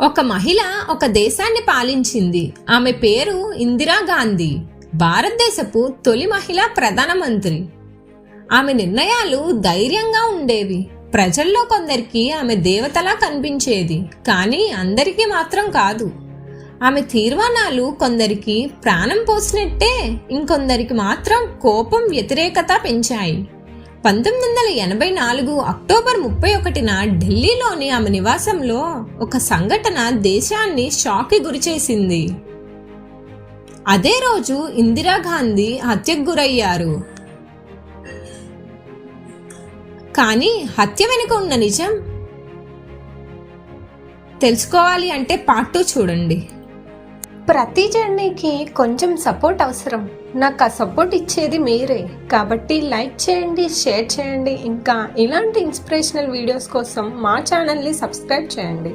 ఒక మహిళ ఒక దేశాన్ని పాలించింది. ఆమె పేరు ఇందిరాగాంధీ. భారతదేశపు తొలి మహిళా ప్రధానమంత్రి. ఆమె నిర్ణయాలు ధైర్యంగా ఉండేవి. ప్రజల్లో కొందరికి ఆమె దేవతలా కనిపించేది, కానీ అందరికీ మాత్రం కాదు. ఆమె తీర్మానాలు కొందరికి ప్రాణం పోసినట్టే, ఇంకొందరికి మాత్రం కోపం, వ్యతిరేకత పెంచాయి. 1984 అక్టోబర్ 31న ఢిల్లీలోని ఆమె నివాసంలో ఒక సంఘటన దేశాన్ని షాక్కి గురిచేసింది. అదే రోజు ఇందిరాగాంధీ హత్యకు గురయ్యారు. కానీ హత్య వెనుక ఉన్న నిజం తెలుసుకోవాలి అంటే పార్ట్ 2 చూడండి. ప్రతి జర్నీకి కొంచెం సపోర్ట్ అవసరం. నాకు ఆ సపోర్ట్ ఇచ్చేది మీరే. కాబట్టి లైక్ చేయండి, షేర్ చేయండి. ఇంకా ఇలాంటి ఇన్స్పిరేషనల్ వీడియోస్ కోసం మా ఛానల్ని సబ్స్క్రైబ్ చేయండి.